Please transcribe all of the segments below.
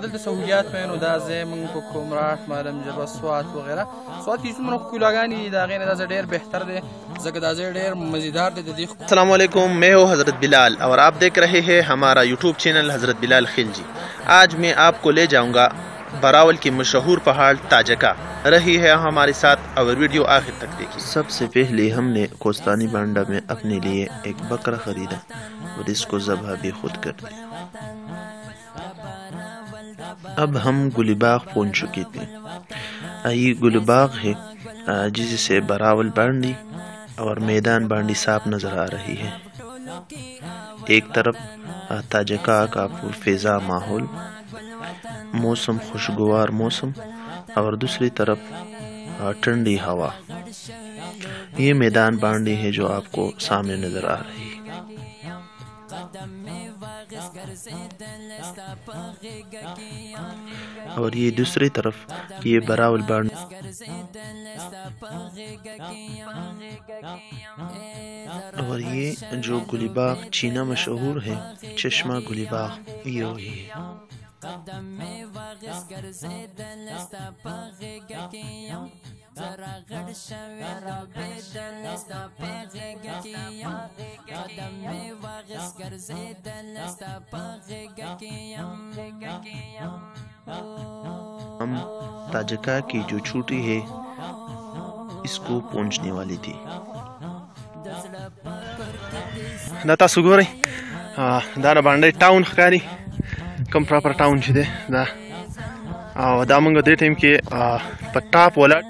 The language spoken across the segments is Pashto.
دلته سهولیات مینو دا زمون په کومراټ معلم جبه سوات وغیرہ سوات کې څومره ښکلاګانې دي د هغې نه دا ځای ډېر بهتر دی ځکه دا ځای ډېر مزیدار دی د دې. السلام علیکم، मैं हूँ हज़रत बिलाल और आप देख रहे हैं हमारा यूट्यूब चैनल हज़रत बिलाल खिलजी। आज मैं आपको ले जाऊंगा बरावल की मशहूर पहाड़ ताजका। रही है हमारे साथ और वीडियो आखिर तक देखिए। सबसे पहले हमने कोस्तानी बांडा में अपने लिए एक बकरा खरीदा और इसको ज़बह भी खुद कर दिया। अब हम गुलिबाग पहुंच चुके थे। ये गुलिबाग है जिससे बरावल बांडी और मैदान बांडी साफ नज़र आ रही है। एक तरफ ताजका का पुरफिज़ा माहौल, मौसम खुशगवार मौसम, और दूसरी तरफ ठंडी हवा। ये मैदान बांडी है जो आपको सामने नज़र आ रही है। और ये दूसरी तरफ ये बरावल बांडी। और ये जो गुलिबाग चीना मशहूर है, चश्मा गुलिबाग, ये वही है। हम ताजका की जो छुट्टी है इसको पहुंचने वाली थी। دا تاسو ګورئ دا د باندې ټاون ښکاري، کوم پراپر ټاون چې دی دا، او دا موږ دې ټایم کې په ټاپ ولاړ।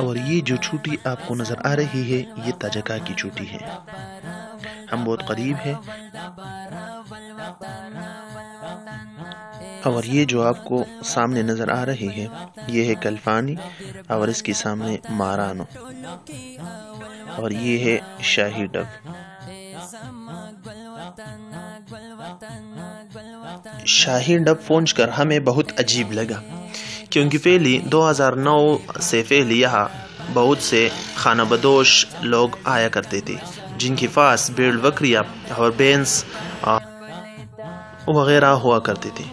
और ये जो छुट्टी आपको नज़र आ रही है ये ताजका की छुट्टी है। हम बहुत करीब है। और ये जो आपको सामने नज़र आ रही है ये है कल्फानी और इसके सामने मारानो, और ये है शाही डब। शाही डब पहुंचकर हमें बहुत अजीब लगा क्योंकि पहले 2009 से पहले यहाँ बहुत से खाना बदोश लोग आया करते थे जिनके पास भेड़ बकरियाँ और भैंस वगैरह हुआ करते थे।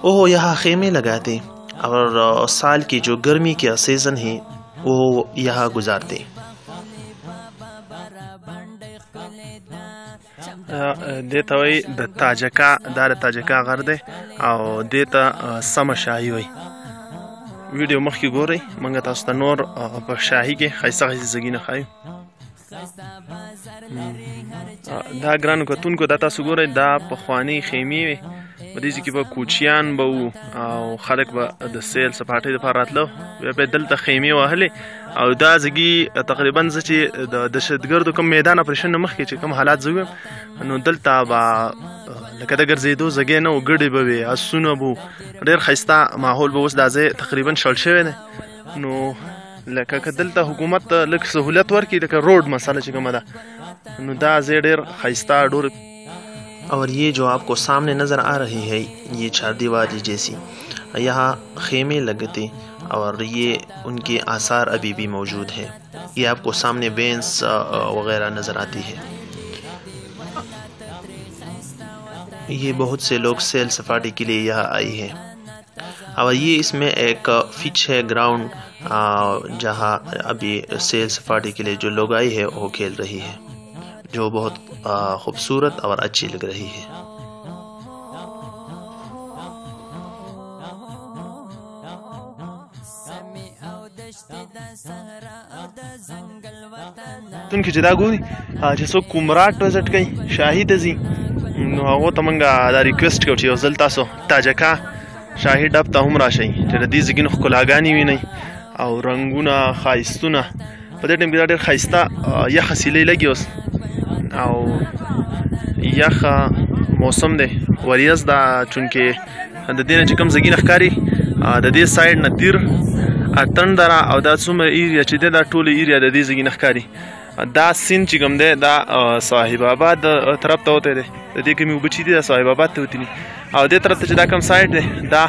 वो यहाँ खेमे लगाते और साल की जो गर्मी का सीज़न है वो यहाँ गुजारते। देता वही द ताजका दार ताजका घर दे और देता सम शाही वही वीडियो मखी गोरे मंगा तास्ता नोर पर शाही के खैसा खैसी जगीना खाई دا ګرانو کتونکو دا تاسو ګورئ دا پخواني خیمې وې، په دې کې به کوچیان به وو او خلک به د سیل سپاټۍ دپاره راتله، بیا به دلته خیمې وهلې. او دا زګي تقریبا زه چې د دهشتګردو کوم میدان اپریشن نه مخکې چې کوم حالات زه ویم نو دلته به لکه د ګرځېدو ځګی نه و، ګډې به وې، اسونه به وو، ډېر ښایسته ماحول به. اوس دا ځای تقریبا شړ شوی دی، نو لکه که دلته حکومت لږ سهولیت ورکړي لکه روډ مسله چې کومه ده نو دا ځای ډېر ښایسته ډور. और ये जो आपको सामने नज़र आ रही है ये चारदीवारी जैसी यहाँ खेमे लगते और ये उनके आसार अभी भी मौजूद है। ये आपको सामने बेंस वगैरह नज़र आती है। ये बहुत से लोग सैल सपाटी के लिए यहाँ आई है। और ये इसमें एक पिच है, ग्राउंड, जहाँ अभी सैल सपाटी के लिए जो लोग आई है वो खेल रही है, जो बहुत खूबसूरत और अच्छी लग रही है। तुम چې دا ګوري چې څوک کومراټ وزټ کوي شاهي ته ځي نو هغو ته موږ دا ریکویسټ کوو چې یو ځل تاسو تاجکا شاهي ډب ته هم راشئ چې د دې ځګي نه ښکلاګانې وینئ او رنګونه ښایستونه. په دې ټایم کې دا ډېر ښایسته یخه سیلۍ لګي اوس او یخه موسم دی، وریځ ده، چونکې د دې نه چې کوم ځګي نه ښکاري د دې سایډ نه تیر اتن دره او دا څومره ایریا چې دی دا ټوله ایریا د دې ځګي نه ښکاري. دا سیند چې کوم دی دا صاحب آباد طرف ته وتی دی، د دې کومې اوبه چې دي دا صاحب آباد ته وتلي، او دې طرف ته چې دا کوم سایډ دی دا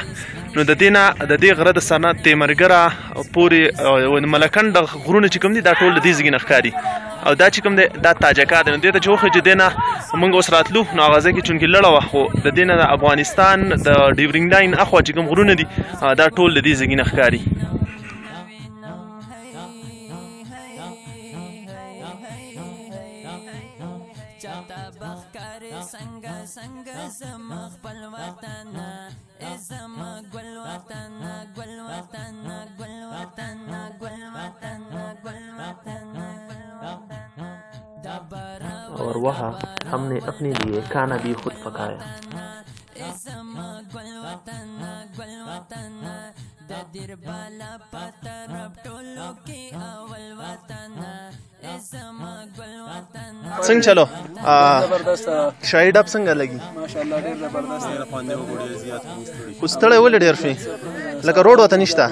نو د دې نه د دې غره د سر نه تیمرګره پورې ملکنډ غرونه چې کوم دي دا ټول د دې ځګي نه ښکاري. او دا چې کوم دی دا تاجکا دی. نو دې ته چې وښیو چې دې نه موږ اوس راتلو نو هغه ځای کې چونکې لړه وه خو د دې نه د افغانستان د ډیورینګ لاین اخوا چې کوم غرونه دي دا ټول د دې ځایږي نه ښکاري. और वहाँ हमने अपने लिए खाना भी खुद पकाया. څنګه چلو شاهي ډب څنګه لګي؟ ماشاءالله ډېر زبردست دی. خو ستړی ولې ډېر شوې لکه روډ ورته نشته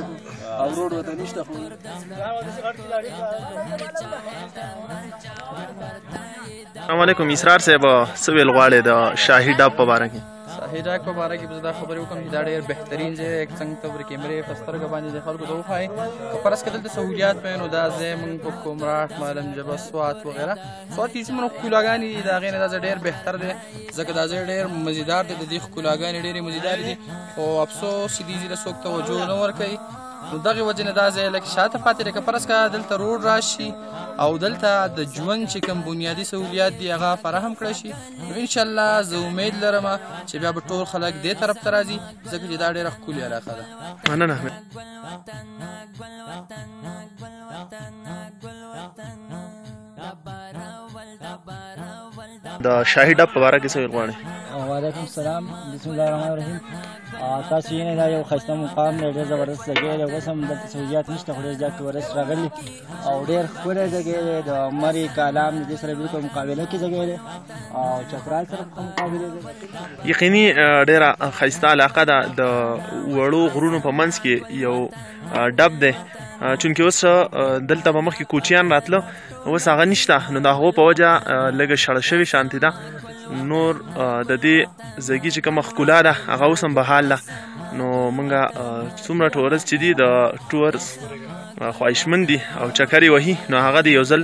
او روډ ورته نشته خو السلام علیکم اسرار صاحب څه ویل غواړې د شاهي ډب په باره کې؟ شاهي ډب په باره کې به زه دا خبرې وکړم چې دا ډېر بهترین ځای څنګه ته ور کیمرې په سترګه باندې د خلکو ته وښایي که فرض که دلته سهولیات وی نو دا ځای موږ په کومراټ مالم جبه سوات وغیره سوات کې څومره ښکلاګانې دي د هغې نه دا ځای ډېر بهتر دی ځکه دا ځای ډېر مزیدار دی. د دې ښکلاګانې ډېرې مزیدارې دي خو افسوس چې دې ځای ته څوک توجه نه ورکوي. نو دغې وجې نه دا ځای لږ شاته پاتې دی. که فرض که دلته روډ راشي او دلته د ژوند چې کوم بنیادي سهولیات دي هغه فراهم کړی شي نو انشاءالله زه امید لرم چې بیا به ټول خلک دې طرف ته راځي ځکه چې دا ډېره ښکلې علاقه ده. مننه. د شاهي ډب په باره کې څه ویل غواړې؟ وعلیکم السلام. بسم الله الرحمن الرحیم. تاسو یې دا یو ښایسته مقام دی ډېر زبردست ځای دی. اوس هم دلته سهولیات نشته خو ډېر زیات ټورسټ راغلي او ډېر ښکلی ځای دی. د مرې کالام د دې سره بالکل مقابله کې ځای دی او چترال سره په مقابله دی. یقیني ډېره ښایسته علاقه ده. د وړو غرونو په منځ کې یو ډب دی چونکې اوس دلته به مخکې کوچیان راتله اوس هغه نشته نو د هغو په وجه لږه شړه شوې شانتې ده. نور د دې ځایګي چې کومه ښکلا ده هغه اوس هم بحال ده. نو موږ څومره ټورست چې دي د ټورس خواهشمند دي او چکرې وهي نو هغه د یو ځل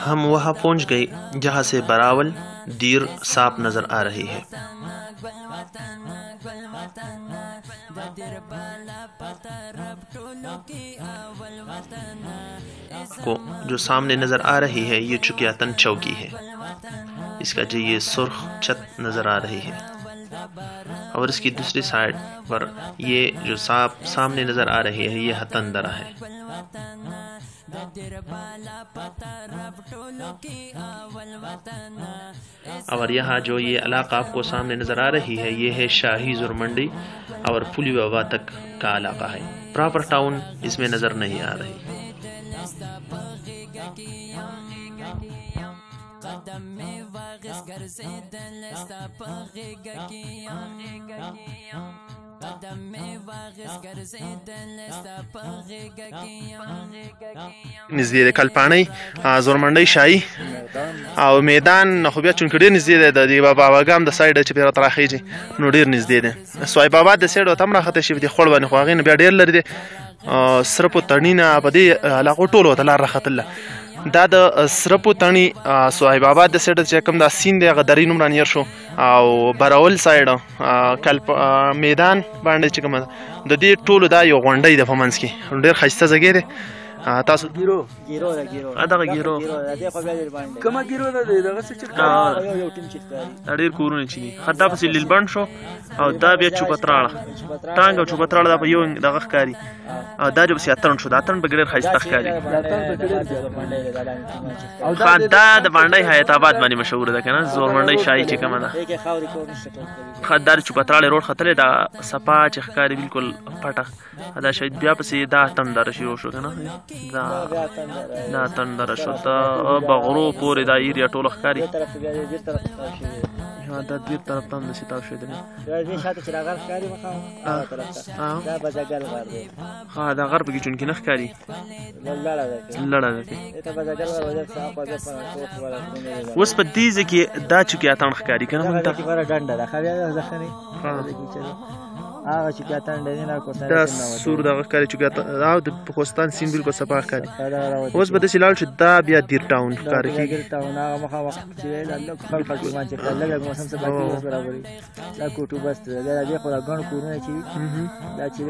हम वहाँ पहुँच गए जहाँ से बरावल दीर साफ नजर आ रही है. को जो सामने नजर आ रही है ये चुकियातन चौकी है. इसका जो ये सुर्ख छत नजर आ रही है और इसकी दूसरी साइड पर ये जो सामने नजर आ रही है ये हतंदरा है. और यहाँ जो ये इलाका आपको सामने नजर आ रही है ये है शाही जुरमंडी और पुली बाबा तक का इलाका है. प्रॉपर टाउन इसमें नजर नहीं आ रही. نږدې د کلپاڼۍ زورمنډۍ شاهي او میدان خو بیا چونکې ډېر نږدې دی د دې باباګام د سایډ چې پرې راته راخیږي نو ډېر نږدې دی. صایب آباد د سایډ ورته هم راښکته شي په دې خوړ باندې خو هغې نه بیا ډېر لرې دی. سرپو تڼي نه په دې علاقو ټولو ورته لار راختله. دا د سرپو تڼي صایب آباد د سایډ چې کوم دا سیند دی هغه درې نوم رانیر شو او براول سایډ میدان باندې چې کومه د دې ټولو دا یو غونډۍ ده په منځ کې ډېر ښایسته ځای دی. تاسو ګیرو دغه ګیرو کومه ګیرو ده دغه څه چرته یو ټیم چې ښکاري دا ډېر کورونه چې دي دا پسې لیلبند شو او دا بیا چوپتراړه ټانګ او چوپتراړه دا په یو دغه ښکاري او دا جو پسې اتڼ شو دا اتڼ په ډېر ښایسته ښکاري. او دا د باندې حیات آباد باندې مشهور ده که نه زورمنډۍ شاهي چې کومه ده دا د چوپتراړې روډ ختلی دا صفا چې ښکاري بالکل پټه دا شاید بیا پسې دا اتڼدره شروع شو که نه دا اتڼدره شو دا بغرو پورې دا ایریا ټوله ښکاري. دا دیر طرف ته هم داسې تاو شوی دی دا غر پکې چونکې نه ښکاري لړه ده. اوس په دې ځای کې دا چوکې اتڼ ښکاري که نه مونږ ته هغه چې کاتن ډېر نه کوستان دا سور دغه ښکاري چې دا د خوستان سیند بالکل صفا ښکاري اوس به داسې لاړ شو دا بیا دیر ټاون ښکاره کېږي دیر ټاون هغه مخامخ چې لږ خلک مان چې لږ موسم څه باقي اوس برابرې دا کوټو بس دا دې خو دا ګڼ کورونه چې دا چې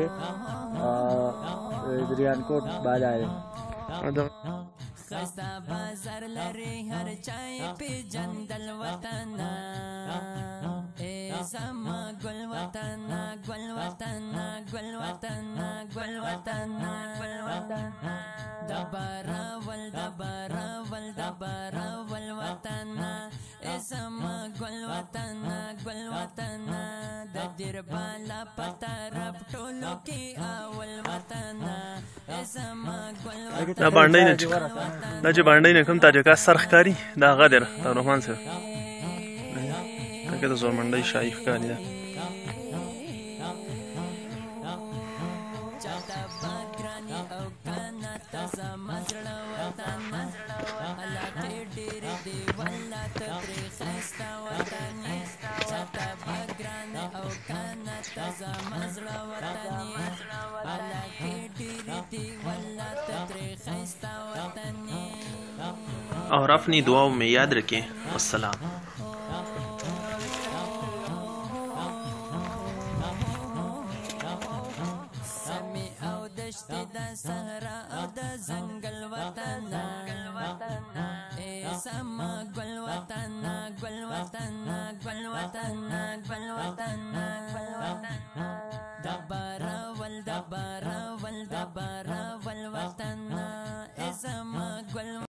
دریان کوټ بازار خستا بازار لري هر چای په جندل وطن اے زما ګل وطن ګل وطن ګل وطن ګل وطن ګل وطن دبارا ول دبارا ول دبارا ول وطن اے زما ګل وطن ګل وطن د دیر بالا پتارب ټولو کې اول وطن اے زما ګل وطن دا باندې نه دا چې باندې نه کوم تاجکا سر ښکاري دا هغه دی رحمان صاحب دا د زور منډۍ شایي ښکاري ده और अपनी दुआओं में याद रखें। अस्सलाम। Sama gul watan